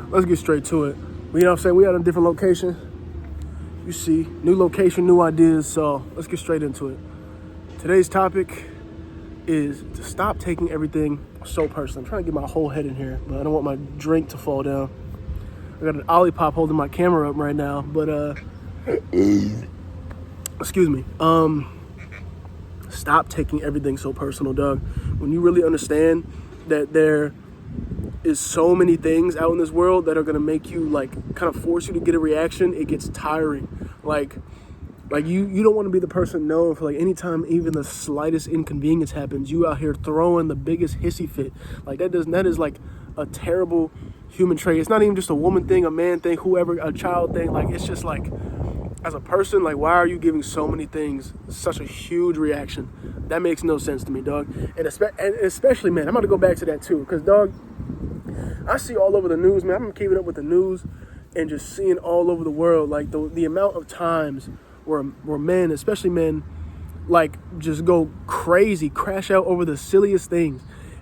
let's get straight to it. You know what I'm saying? We at a different location. You see, new location, new ideas. So let's get straight into it. Today's topic is to stop taking everything so personal. I'm trying to get my whole head in here, but I don't want my drink to fall down. I got an Olipop holding my camera up right now, but excuse me. Stop taking everything so personal, dog. When you really understand that there is so many things out in this world that are gonna make you kind of force you to get a reaction, it gets tiring. Like you don't want to be the person known for anytime even the slightest inconvenience happens, you out here throwing the biggest hissy fit. That is a terrible human trait. It's not even just a woman thing, a man thing, whoever, a child thing. It's just as a person, why are you giving so many things such a huge reaction? That makes no sense to me, dog. And especially, man, I'm going to go back to that too, because, dog, I see all over the news, man. I'm keeping up with the news and just seeing all over the world, the amount of times where men, especially men, just go crazy, crash out over the silliest things.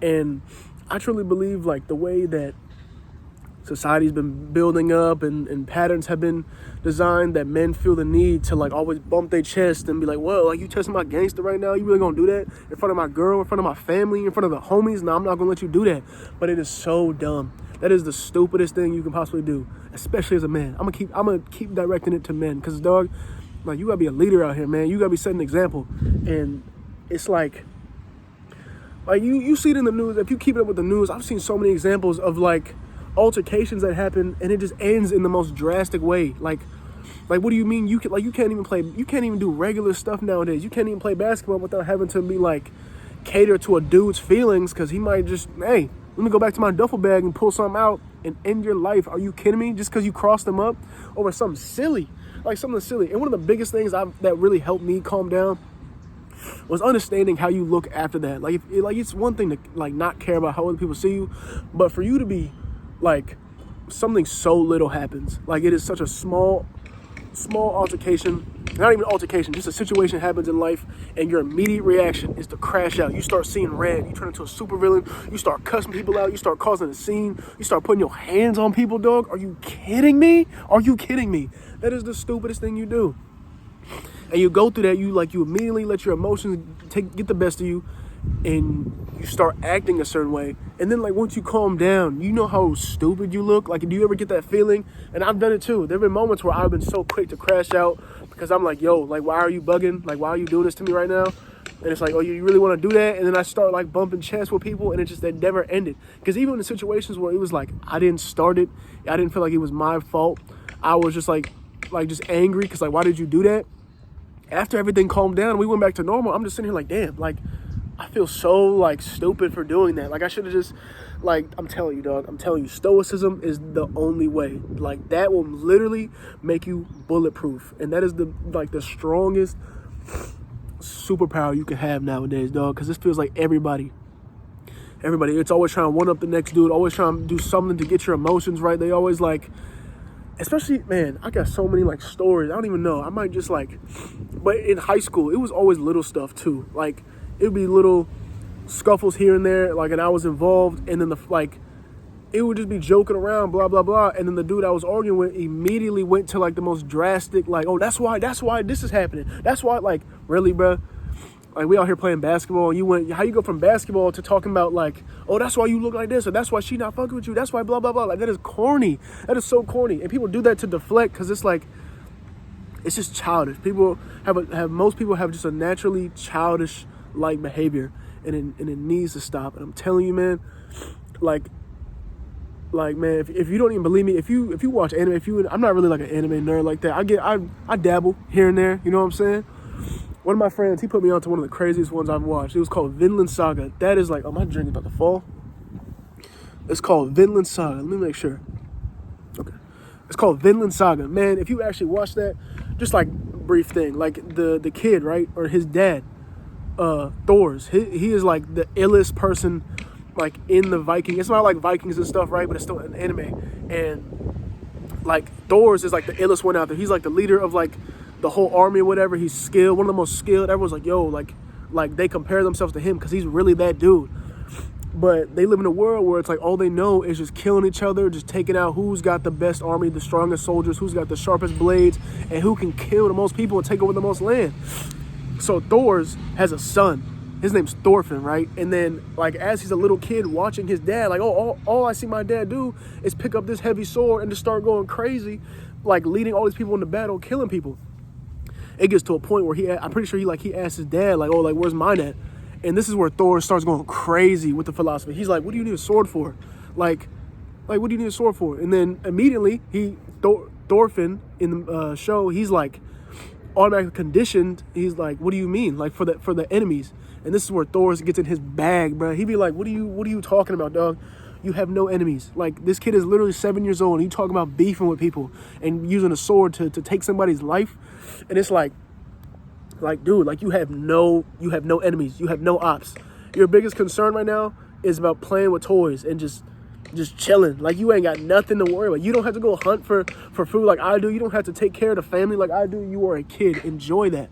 And I truly believe, the way that society's been building up and patterns have been designed, that men feel the need to always bump their chest and be well, you testing my gangster right now? You really gonna do that in front of my girl, in front of my family, in front of the homies? No, I'm not gonna let you do that. But it is so dumb. That is the stupidest thing you can possibly do, especially as a man. I'm gonna keep directing it to men, because, dog, you gotta be a leader out here, man. You gotta be setting an example. And it's you see it in the news. If you keep it up with the news, I've seen so many examples of altercations that happen and it just ends in the most drastic way. What do you mean you can't even do regular stuff nowadays? You can't even play basketball without having to be cater to a dude's feelings, because he might just, hey, let me go back to my duffel bag and pull something out and end your life. Are you kidding me? Just because you crossed them up over something silly. Something silly. And one of the biggest things that really helped me calm down was understanding how you look after that. It's one thing to not care about how other people see you, but for you to be something so little happens, it is such a small altercation, not even altercation, just a situation happens in life, and your immediate reaction is to crash out. You start seeing red, you turn into a supervillain, you start cussing people out, you start causing a scene, you start putting your hands on people, dog. Are you kidding me? That is the stupidest thing you do. And you go through that, you immediately let your emotions get the best of you, and you start acting a certain way. And then once you calm down, you know how stupid you look. Do you ever get that feeling? And I've done it too. There have been moments where I've been so quick to crash out because I'm yo, why are you bugging? Why are you doing this to me right now? And it's oh, you really want to do that? And then I start bumping chests with people, and that never ended. Because even in the situations where it was I didn't start it, I didn't feel it was my fault, I was just just angry because why did you do that? After everything calmed down, we went back to normal. I'm just sitting here damn, I feel so stupid for doing that. I should have just I'm telling you, dog. I'm telling you, stoicism is the only way. That will literally make you bulletproof, and that is the strongest superpower you can have nowadays, dog. Because this feels everybody. It's always trying to one up the next dude. Always trying to do something to get your emotions right. They always especially, man, I got so many stories. I don't even know. I might just but in high school, it was always little stuff too. It would be little scuffles here and there, and I was involved, and then it would just be joking around, blah, blah, blah, and then the dude I was arguing with immediately went to the most drastic, oh, that's why this is happening. That's why, really, bro? We out here playing basketball, and how you go from basketball to talking about oh, that's why you look like this, or that's why she not fucking with you, that's why blah, blah, blah. That is corny. That is so corny. And people do that to deflect, because it's it's just childish. Most people have just a naturally childish behavior, and it needs to stop. And I'm telling you, man, man, if you don't even believe me, if you watch anime, I'm not really an anime nerd like that. I dabble here and there, you know what I'm saying? One of my friends, he put me onto one of the craziest ones I've watched. It was called Vinland Saga. That is oh, my drink is about to fall. It's called Vinland Saga. Let me make sure. Okay. It's called Vinland Saga. Man, if you actually watch that, just brief thing, the kid, right, or his dad, Thor's, he is the illest person in the Viking. It's not Vikings and stuff, right, but it's still an anime. And Thor's is the illest one out there. He's the leader of the whole army or whatever. He's skilled, one of the most skilled. Everyone's yo, they compare themselves to him because he's really that dude. But they live in a world where it's like all they know is just killing each other, just taking out who's got the best army, the strongest soldiers, who's got the sharpest blades, and who can kill the most people and take over the most land. So Thor's has a son. His name's Thorfinn, right? And then, like, as he's a little kid watching his dad, like, oh, all I see my dad do is pick up this heavy sword and just start going crazy, like, leading all these people into battle, killing people. It gets to a point where I'm pretty sure he asked his dad, like, oh, like, where's mine at? And this is where Thor starts going crazy with the philosophy. He's like, what do you need a sword for? Like, what do you need a sword for? And then immediately, Thorfinn in the show, he's like automatically conditioned. He's like, what do you mean? Like, for the enemies. And this is where Thor gets in his bag, bro. He'd be like, what are you talking about, dog? You have no enemies. Like, this kid is literally 7 years old, and you talking about beefing with people and using a sword to take somebody's life. And it's like, dude, like, you have no enemies. You have no ops. Your biggest concern right now is about playing with toys and just chilling. Like, you ain't got nothing to worry about. You don't have to go hunt for food like I do. You don't have to take care of the family like I do. You are a kid. Enjoy that.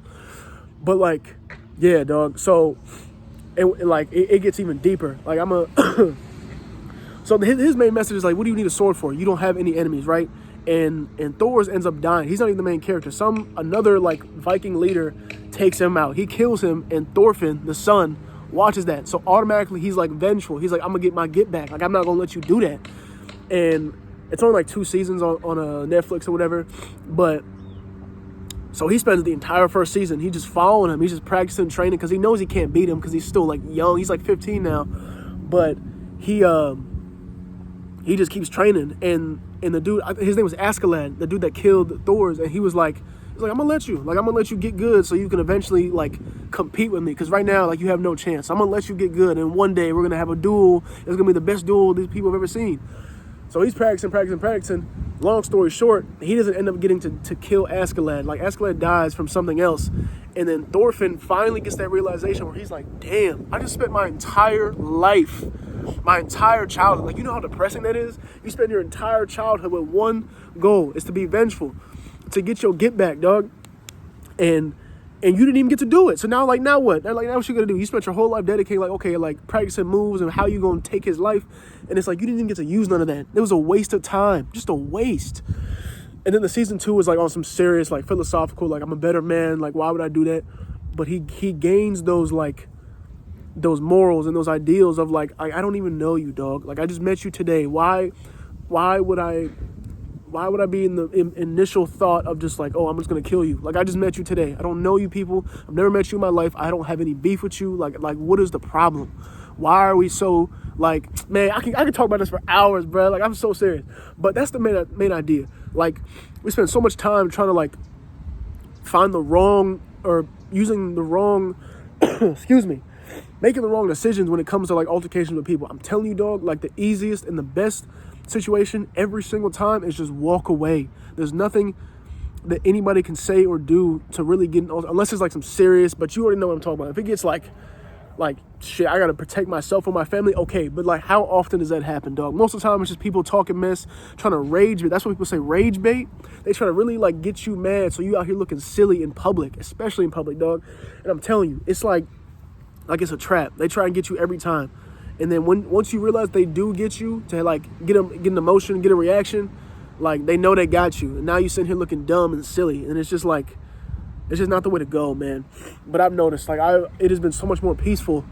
But, like, yeah, dog. So, and like, it gets even deeper. Like, so his main message is like, what do you need a sword for? You don't have any enemies, right? And Thor ends up dying. He's not even the main character. Another like Viking leader takes him out. He kills him, and Thorfinn, the son, watches that. So automatically he's like vengeful. He's like, I'm gonna get my get back. Like, I'm not gonna let you do that. And it's only like 2 seasons on Netflix or whatever. But so he spends the entire first season. He just following him. He's just practicing, training, because he knows he can't beat him because he's still like young. He's like 15 now, but he just keeps training. And the dude, his name was Askeladd, the dude that killed Thor's, and he was like, I'm gonna let you get good so you can eventually like compete with me, because right now, like, you have no chance. I'm gonna let you get good, and one day we're gonna have a duel. It's gonna be the best duel these people have ever seen. So he's practicing. Long story short, he doesn't end up getting to kill Askeladd. Like, Askeladd dies from something else. And then Thorfinn finally gets that realization where he's like, damn, I just spent my entire life, my entire childhood. Like, you know how depressing that is? You spend your entire childhood with one goal, is to be vengeful, to get your get back, dog. And you didn't even get to do it. So now what? Now what you gonna do? You spent your whole life dedicating, like, okay, like, practicing moves and how you gonna take his life. And it's like, you didn't even get to use none of that. It was a waste of time. Just a waste. And then the season 2 was like on some serious, like, philosophical, like, I'm a better man. Like, why would I do that? But he gains those, like, those morals and those ideals of, like, I don't even know you, dog. Like, I just met you today. Why would I be in the initial thought of just like, oh, I'm just going to kill you? Like, I just met you today. I don't know you people. I've never met you in my life. I don't have any beef with you. Like, what is the problem? Why are we so, like, man, I can talk about this for hours, bro. Like, I'm so serious. But that's the main idea. Like, we spend so much time trying to, like, find the wrong, or using the wrong, making the wrong decisions when it comes to, like, altercations with people. I'm telling you, dog, like, the easiest and the best situation every single time is just walk away. There's nothing that anybody can say or do to really get, unless it's like some serious, but you already know what I'm talking about. If it gets like shit, I gotta protect myself or my family, okay, but like, how often does that happen, dog? Most of the time it's just people talking mess, trying to rage bait. That's what people say, rage bait. They try to really like get you mad so you out here looking silly in public, especially in public, dog. And I'm telling you, it's like it's a trap. They try and get you every time. And then once you realize they do get you to like get an emotion, get a reaction, like, they know they got you, and now you sitting here looking dumb and silly, and it's just like, it's just not the way to go, man. But I've noticed, like, it has been so much more peaceful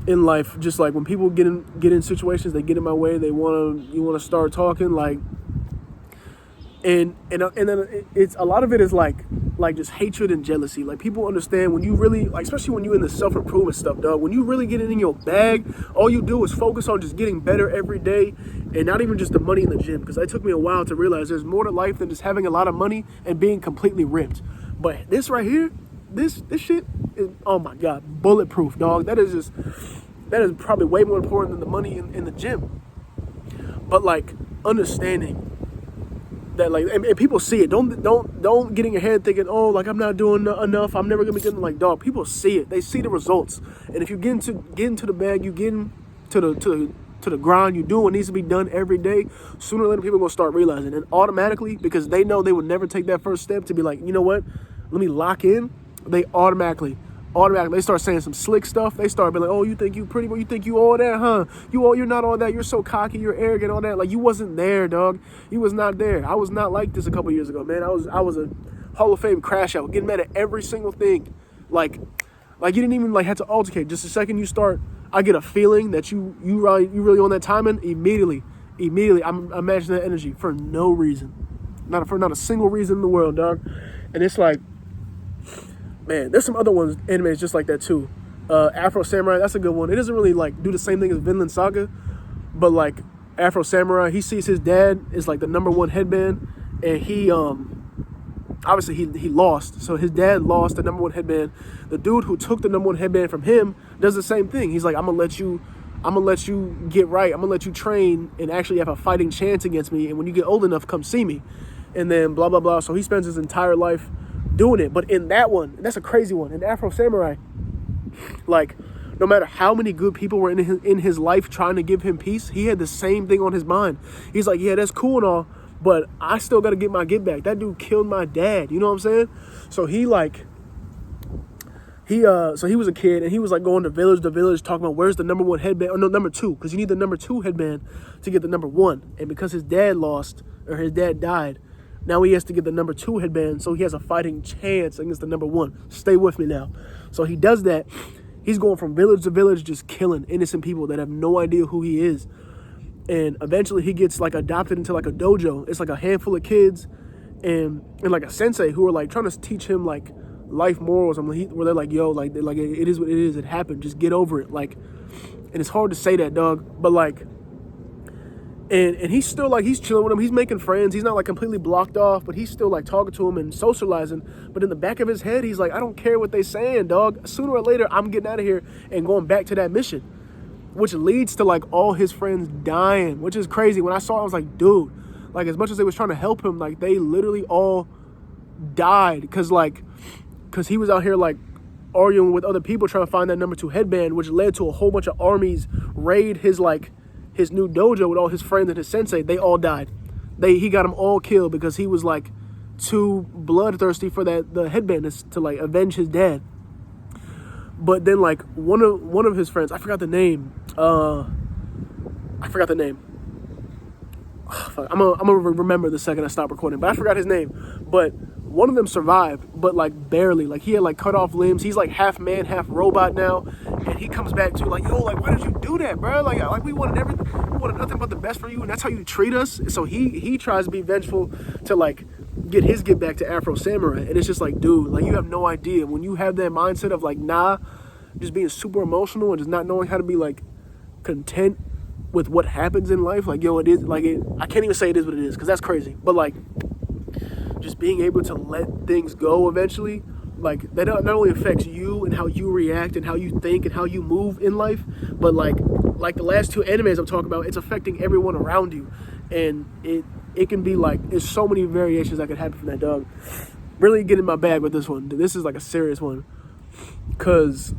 in life. Just like when people get in situations, they get in my way, you want to start talking, like, and then it's a lot of it is like just hatred and jealousy. Like, people understand when you really, like, especially when you're in the self-improvement stuff, dog, when you really get it in your bag, all you do is focus on just getting better every day, and not even just the money in the gym, because it took me a while to realize there's more to life than just having a lot of money and being completely ripped. But this right here, this shit is, oh my God, bulletproof, dog. That is probably way more important than the money in the gym. But like, understanding that, like, and people see it. Don't get in your head thinking, oh, like, I'm not doing enough, I'm never gonna be getting, like, dog. People see it. They see the results. And if you get into the bag, you get into the grind, you do what needs to be done every day, sooner or later people are gonna start realizing. And automatically, because they know they would never take that first step to be like, you know what, let me lock in, they automatically automatically they start saying some slick stuff. They start being like, oh, you think you pretty, but you think you all that, huh? You're not all that. You're so cocky. You're arrogant, all that. Like, you wasn't there, dog. You was not there. I was not like this a couple years ago, man. I was a Hall of Fame crash out, getting mad at every single thing. Like you didn't even like have to altercate. Just the second you start, I get a feeling that you really on that timing. Immediately, I'm imagining that energy for no reason, not a single reason in the world, dog. And it's like, man, there's some other ones, animes just like that too. Afro Samurai, that's a good one. It doesn't really like do the same thing as Vinland Saga, but like Afro Samurai, he sees his dad is like the #1 headband, and he obviously he lost. So his dad lost the #1 headband. The dude who took the #1 headband from him does the same thing. He's like, I'm gonna let you get right. I'm gonna let you train and actually have a fighting chance against me. And when you get old enough, come see me. And then blah blah blah. So he spends his entire life doing it. But in that one, that's a crazy one. In Afro Samurai, like, no matter how many good people were in his life trying to give him peace, he had the same thing on his mind. He's like, yeah, that's cool and all, but I still got to get my get back. That dude killed my dad. You know what I'm saying? So he was a kid, and he was like going to village to village talking about where's the #1 headband, or no, #2, because you need the #2 headband to get the #1. And because his dad lost, or his dad died, now he has to get the #2 headband, so he has a fighting chance against the #1. Stay with me now. So he does that. He's going from village to village just killing innocent people that have no idea who he is. And eventually he gets like adopted into like a dojo. It's like a handful of kids and like a sensei who are like trying to teach him like life morals. Where they're like, yo, like it is what it is. It happened. Just get over it. Like, and it's hard to say that, dog. But like, and he's still like, he's chilling with him. He's making friends. He's not like completely blocked off, but he's still like talking to him and socializing. But in the back of his head, he's like, I don't care what they saying, dog. Sooner or later, I'm getting out of here and going back to that mission, which leads to like all his friends dying, which is crazy. When I saw it, I was like, dude, like as much as they was trying to help him, like they literally all died because he was out here like arguing with other people trying to find that #2 headband, which led to a whole bunch of armies raid his new dojo with all his friends and his sensei. They all died. He got them all killed because he was like too bloodthirsty for the headband to like avenge his dad. But then like one of his friends, I forgot the name. I'm gonna remember the second I stop recording, but I forgot his name. But one of them survived, but like barely. Like he had like cut off limbs. He's like half man, half robot now. And he comes back to like, yo, like why did you do that, bro? Like we wanted everything. We wanted nothing but the best for you, and that's how you treat us. So he tries to be vengeful to like get back to Afro Samurai. And it's just like, dude, like you have no idea. When you have that mindset of like, nah, just being super emotional and just not knowing how to be like content with what happens in life, like, yo, it is like it. I can't even say it is what it is because that's crazy. But like, just being able to let things go eventually, like that not only affects you and how you react and how you think and how you move in life, but like the last 2 animes I'm talking about, it's affecting everyone around you, and it can be like, there's so many variations that could happen from that, dog. Really get in my bag with this one. This is like a serious one, cause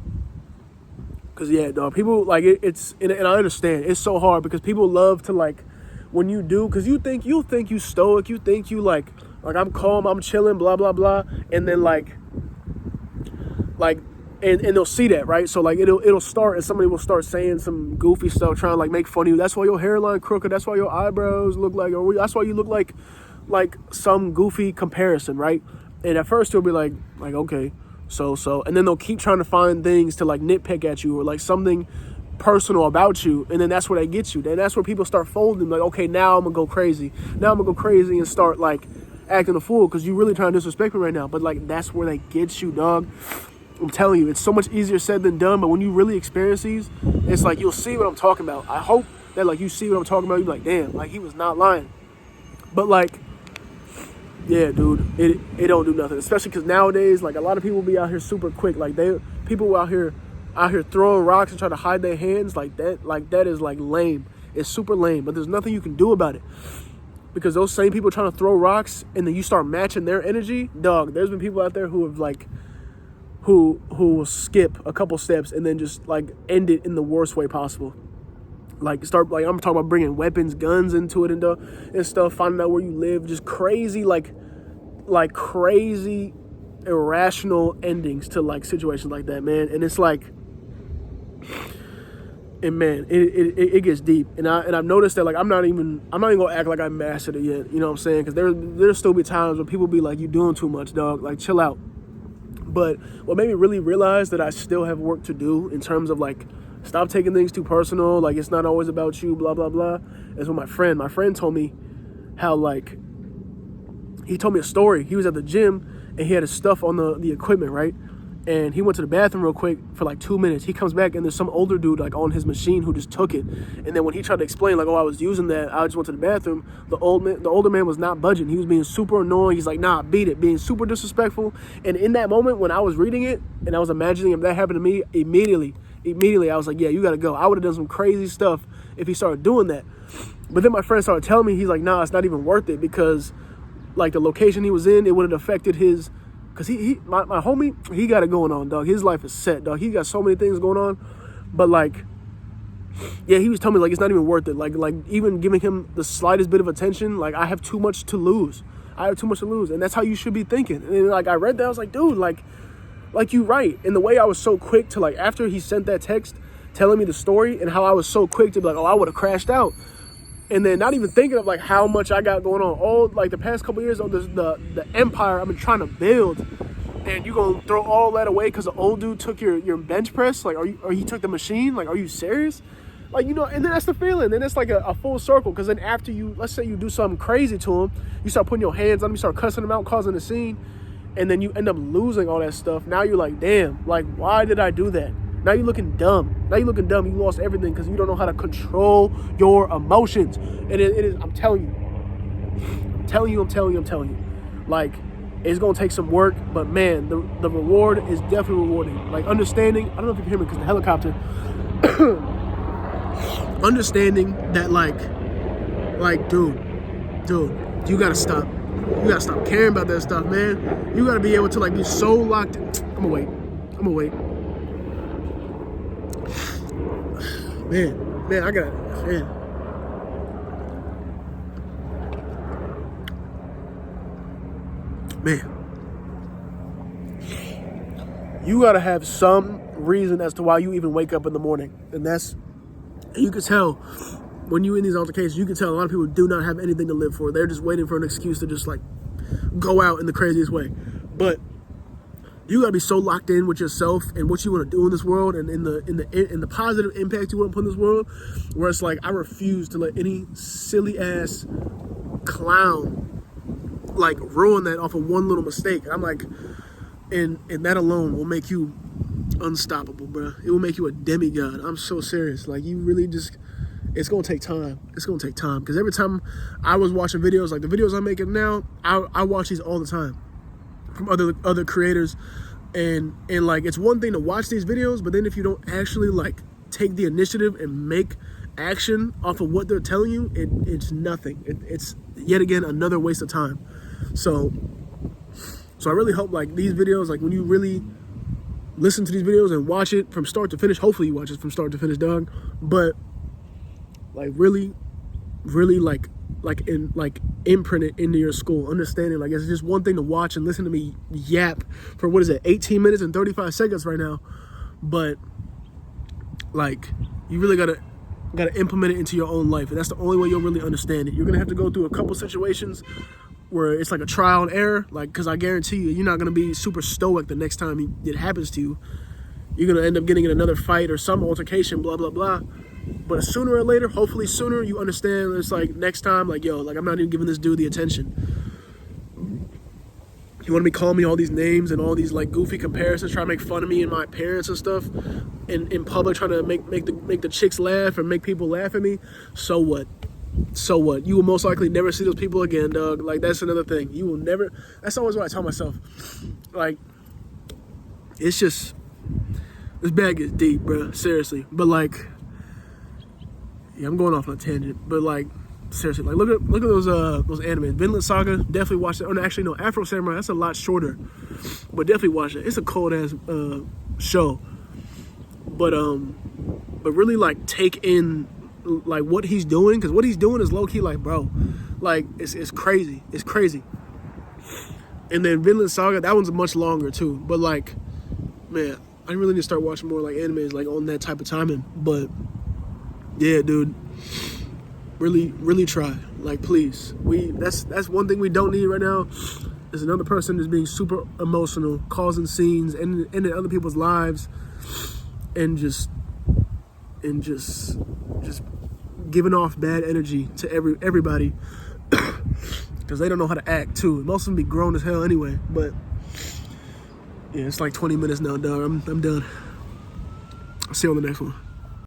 yeah, dog. People like it's and I understand it's so hard because people love to like when you do, because you think you stoic, you think you like I'm calm, I'm chilling, blah blah blah, and then like and they'll see that, right? So like it'll start and somebody will start saying some goofy stuff, trying to like make fun of you. That's why your hairline crooked. That's why your eyebrows look like, or that's why you look like some goofy comparison, right? And at first you'll be like okay, so, and then they'll keep trying to find things to like nitpick at you or like something personal about you, and then that's where they get you. Then that's where people start folding, like, okay, now I'm gonna go crazy. Now I'm gonna go crazy and start like acting a fool because you really trying to disrespect me right now. But like that's where they get you, dog. I'm telling you, it's so much easier said than done, but when you really experience these, it's like you'll see what I'm talking about. I hope that like you see what I'm talking about, you're like, damn, like he was not lying. But like, yeah, dude, it don't do nothing. Especially because nowadays, like a lot of people be out here super quick. Like people out here throwing rocks and trying to hide their hands like that is like lame. It's super lame, but there's nothing you can do about it. Because those same people trying to throw rocks and then you start matching their energy, dog, there's been people out there who have like who will skip a couple steps and then just like end it in the worst way possible. Like start like I'm talking about bringing weapons, guns into it and stuff, finding out where you live, just crazy like crazy irrational endings to like situations like that, man. And it's like, and man, it gets deep. And I've noticed that like I'm not even gonna act like I mastered it yet. You know what I'm saying? Because there'll still be times when people be like, "You doing too much, dog. Like, chill out." But what made me really realize that I still have work to do in terms of like, stop taking things too personal. Like, it's not always about you, blah, blah, blah. Is when my friend told me how like, he told me a story. He was at the gym and he had his stuff on the equipment, right? And he went to the bathroom real quick for like 2 minutes. He comes back and there's some older dude like on his machine who just took it. And then when he tried to explain like, oh, I was using that, I just went to the bathroom, the older man was not budging. He was being super annoying. He's like, nah, beat it, being super disrespectful. And in that moment when I was reading it and I was imagining if that happened to me, immediately I was like, yeah, you gotta go. I would have done some crazy stuff if he started doing that. But then my friend started telling me, he's like, nah, it's not even worth it, because like the location he was in, it would have affected his, because my homie, he got it going on, dog. His life is set, dog. He got so many things going on. But like, yeah, he was telling me like it's not even worth it. Like even giving him the slightest bit of attention, like I have too much to lose. And that's how you should be thinking. And then, like I read that, I was like, dude, like you right. And the way I was so quick to like, after he sent that text telling me the story, and how I was so quick to be like, oh, I would have crashed out. And then not even thinking of like how much I got going on. All like the past couple years of the empire I've been trying to build, and you gonna throw all that away because the old dude took your bench press? Like, or he took the machine? Like, are you serious? Like, you know, and then that's the feeling. Then it's like a full circle, because then after you, let's say you do something crazy to him, you start putting your hands on him, you start cussing him out, causing a scene, and then you end up losing all that stuff. Now you're like, damn, like, why did I do that? Now you're looking dumb. You lost everything because you don't know how to control your emotions. And it is, I'm telling you. Like, it's going to take some work, but man, the reward is definitely rewarding. Like, understanding, I don't know if you can hear me because the helicopter. Understanding that, like, dude, you got to stop. You got to stop caring about that stuff, man. You got to be able to, like, be so locked in. I'm going to wait. Man, I got, man. You gotta have some reason as to why you even wake up in the morning. And you can tell when you in these altercations, you can tell a lot of people do not have anything to live for. They're just waiting for an excuse to just like go out in the craziest way. But you gotta be so locked in with yourself and what you want to do in this world, and in the positive impact you want to put in this world, where it's like, I refuse to let any silly ass clown like ruin that off of one little mistake. I'm like, and that alone will make you unstoppable, bro. It will make you a demigod. I'm so serious. Like, you really just, it's gonna take time. Because every time I was watching videos, like the videos I'm making now, I watch these all the time from other creators, and like, it's one thing to watch these videos, but then if you don't actually like take the initiative and make action off of what they're telling you, it's nothing. It's yet again another waste of time. So I really hope like these videos, like when you really listen to these videos and watch it from start to finish, hopefully you watch it from start to finish, dog, but like really like imprint it into your school, understanding like it's just one thing to watch and listen to me yap for, what is it, 18 minutes and 35 seconds right now, but like you really gotta implement it into your own life, and that's the only way you'll really understand it. You're gonna have to go through a couple situations where it's like a trial and error, like, because I guarantee you're not gonna be super stoic the next time it happens to you. You're gonna end up getting in another fight or some altercation, blah blah blah. But sooner or later, hopefully sooner, you understand it's like next time, like, yo, like I'm not even giving this dude the attention. You want to be calling me all these names and all these like goofy comparisons, trying to make fun of me and my parents and stuff, in public, trying to make the chicks laugh or make people laugh at me. So what? You will most likely never see those people again, dog. Like, that's another thing. You will never. That's always what I tell myself. Like, it's just, this bag gets deep, bro. Seriously. But like, yeah, I'm going off on a tangent, but like, seriously, like look at those anime. Vinland Saga, definitely watch it. Oh, no, actually, no, Afro Samurai, that's a lot shorter, but definitely watch it. It's a cold ass show, but really like take in like what he's doing, because what he's doing is low key like, bro, like it's crazy. And then Vinland Saga, that one's much longer too. But like, man, I really need to start watching more like animes like on that type of timing. But yeah, dude, really, really try. Like, please, that's one thing we don't need right now. Is another person that's being super emotional, causing scenes, and ending other people's lives, and just giving off bad energy to everybody, because they don't know how to act too. Most of them be grown as hell anyway. But yeah, it's like 20 minutes now, dog. I'm done. I'll see you on the next one.